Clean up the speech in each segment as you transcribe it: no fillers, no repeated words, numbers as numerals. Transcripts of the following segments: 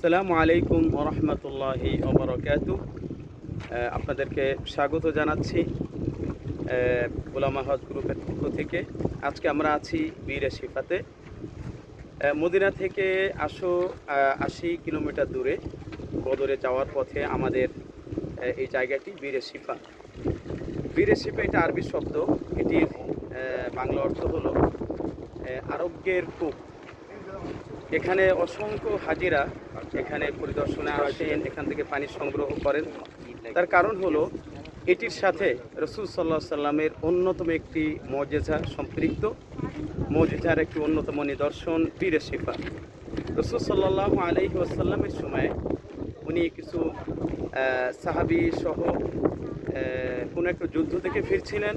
আসসালামু আলাইকুম ওয়া রাহমাতুল্লাহি ওয়া বারাকাতুহু। আপনাদেরকে স্বাগত জানাচ্ছি উলামা হজ গ্রুপের পক্ষ থেকে। আজকে আমরা আছি বীরে শিফাতে। মদিনা থেকে 80 কিলোমিটার দূরে বদরে যাওয়ার পথে আমাদের এই জায়গাটি বীরে শিফা। বীরে শিফা এটা আরবি শব্দ। এটির বাংলা অর্থ হলো আরোগ্যের কূপ। এখানে অসংখ্য হাজিরা এখানে পরিদর্শনে আসেন, এখান থেকে পানি সংগ্রহ করেন। তার কারণ হলো এটির সাথে রাসূল সাল্লাল্লাহু আলাইহি সাল্লামের অন্যতম একটি মুজিজা সম্পৃক্ত। মুজিজার একটি অন্যতম নিদর্শন বীরে শিফা। রাসূল সাল্লাল্লাহু আলাইহি ওয়াসাল্লামের সময় উনি কিছু সাহাবী সহ কোনো একটা যুদ্ধ থেকে ফিরছিলেন।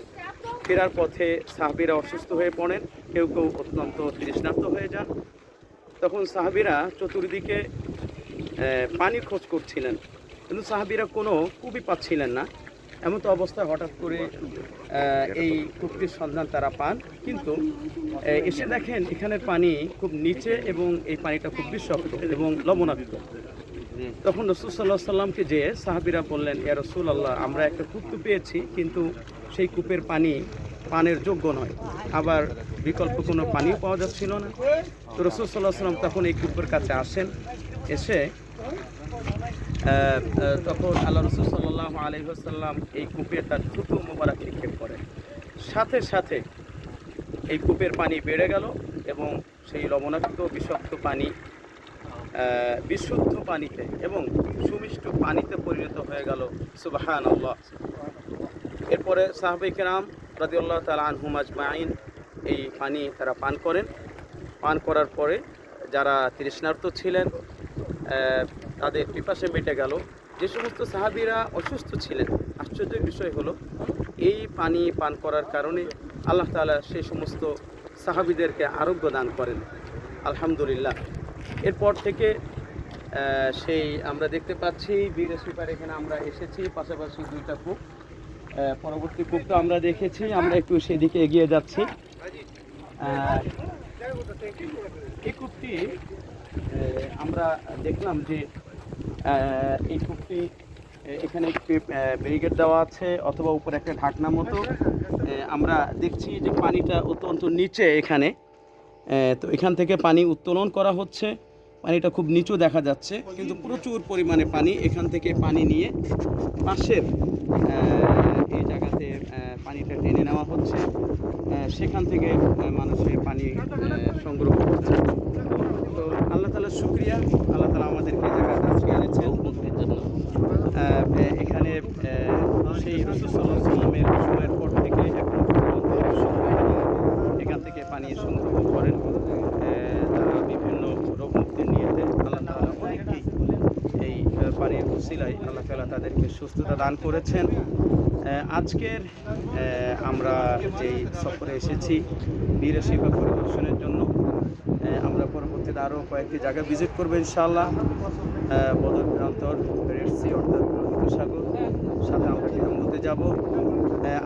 ফেরার পথে সাহাবীরা অসুস্থ হয়ে পড়েন, কেউ কেউ অত্যন্ত তৃষ্ণার্ত হয়ে যান। তখন সাহাবীরা চতুর্দিকে পানির খোঁজ করছিলেন, কিন্তু সাহাবীরা কোনো কূপই পাচ্ছিলেন না। এমন তো অবস্থায় হঠাৎ করে এই কূপটির সন্ধান তারা পান, কিন্তু এসে দেখেন এখানের পানি খুব নিচে এবং এই পানিটা খুব বিষাক্ত এবং লবণাক্ত। তখন রাসূল সাল্লাল্লাহু আলাইহি সাল্লামকে যে সাহাবীরা বললেন, ইয়া রাসূলুল্লাহ, আমরা একটা কূপ তো পেয়েছি, কিন্তু সেই কূপের পানি পানের যোগ্য নয়, আবার বিকল্প কোনো পানিও পাওয়া যাচ্ছিল না। তো রাসূল সাল্লাল্লাহু আলাইহি সাল্লাম তখন এই কূপের কাছে আসেন। এসে তখন আল্লাহ রাসূল সাল্লাল্লাহু আলাইহি ওয়াসাল্লাম এই কূপে তার থুতু মোবারক নিক্ষেপ করেন। সাথে সাথে এই কূপের পানি বেড়ে গেল এবং সেই লবণাক্ত বিষাক্ত পানি বিশুদ্ধ পানিতে এবং সুমিষ্ট পানিতে পরিণত হয়ে গেল। সুবহানাল্লাহ। এরপরে সাহাবায়ে কেরাম রাদিয়াল্লাহু তাআলা আনহুম আজমাইন এই পানি তারা পান করেন। পান করার পরে যারা তৃষ্ণার্ত ছিলেন তাদের পিপাসা মিটে গেল। যে সমস্ত সাহাবীরা অসুস্থ ছিলেন, আশ্চর্যের বিষয় হলো এই পানি পান করার কারণে আল্লাহ তাআলা সেই সমস্ত সাহাবীদেরকে আরোগ্য দান করেন, আলহামদুলিল্লাহ। এরপর থেকে সেই আমরা দেখতে পাচ্ছি বীরে শিফার এখানে আমরা এসেছি, পাশাপাশি দুইটা কূপ। পরবর্তী কূপটা আমরা দেখেছি, আমরা একটু সেদিকে এগিয়ে যাচ্ছি। এই কূপটি আমরা দেখলাম যে এই কূপটি এখানে একটি ব্যারিকেড দেওয়া আছে, অথবা উপরে একটা ঢাকনা মতো। আমরা দেখছি যে পানিটা অত্যন্ত নিচে এখানে। তো এখান থেকে পানি উত্তোলন করা হচ্ছে। পানিটা খুব নিচু দেখা যাচ্ছে, কিন্তু প্রচুর পরিমাণে পানি এখান থেকে পানি নিয়ে পাশের এই জায়গাতে পানিটা টেনে নেওয়া হচ্ছে। সেখান থেকে মানুষের পানি সংগ্রহ করছে। তো আল্লাহ তাআলার শুকরিয়া, আল্লাহ তাআলা আমাদেরকে এই জায়গায় আজকে এনেছেন মুক্তির জন্য। এখানে সেই রাসূল সাল্লাল্লাহু আলাইহি ওয়াসাল্লামের সময়ের পর থেকে এখন এখান থেকে পানি সংগ্রহ করেন। তারা বিভিন্ন রোগ মুক্তির নিয়তে আল্লাহ তাআলা অনেককেই এই পানির ওসিলায় আল্লাহ তাআলা তাদেরকে সুস্থতা দান করেছেন। আজকের আমরা যেই সফরে এসেছি বীরে শিফা পরিদর্শনের জন্য, আমরা পরবর্তীতে আরও কয়েকটি জায়গা ভিজিট করবো ইনশাআল্লাহ। বদর প্রান্তর, রেড সি অর্থাৎ প্রশান্ত সাগর, সাথে আমরা টিরামুতে যাব।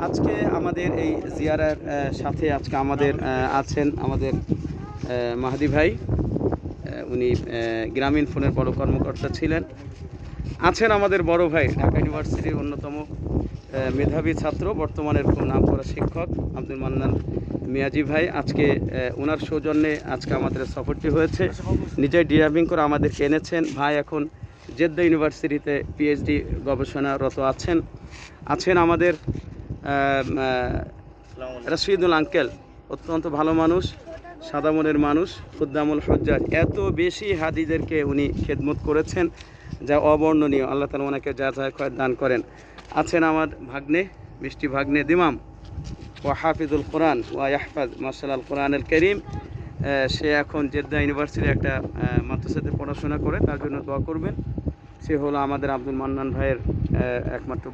আজকে আমাদের এই জিয়ারার সাথে আজকে আমাদের আছেন আমাদের মাহাদি ভাই। উনি গ্রামীণ ফোনের বড় কর্মকর্তা ছিলেন। আছেন আমাদের বড় ভাই, ঢাকা ইউনিভার্সিটির অন্যতম মেধাবী ছাত্র, বর্তমানের খুব নামকরা শিক্ষক আব্দুল মান্নান মিয়াজি ভাই। আজকে ওনার সৌজন্যে আজকে আমাদের সফরটি হয়েছে। নিজে ড্রাইভিং করে আমাদেরকে এনেছেন। ভাই এখন জেদ্দা ইউনিভার্সিটিতে পিএইচডি গবেষণারত আছেন। আছেন আমাদের রশিদুল আঙ্কেল, অত্যন্ত ভালো মানুষ, সাদা মনের মানুষ, খুদ্দামুল হুজ্জাজ। এত বেশি হাদিদেরকে উনি খেদমত করেছেন যা অবর্ণনীয়। আল্লাহ তাআলা ওনাকে যা যা দান করেন। আছেন আমার ভাগ্নে, মিষ্টি ভাগ্নে দিমাম, ওয়া হাফিজুল কোরআন ওয়া ইয়াহফাজ মাশাআল্লাহ কোরআনুল কারীম। সে এখন জেদ্দা ইউনিভার্সিটির একটা মাদ্রাসাতে পড়াশোনা করে, তার জন্য দোয়া করবেন। সে হলো আমাদের আব্দুল মান্নান ভাইয়ের একমাত্র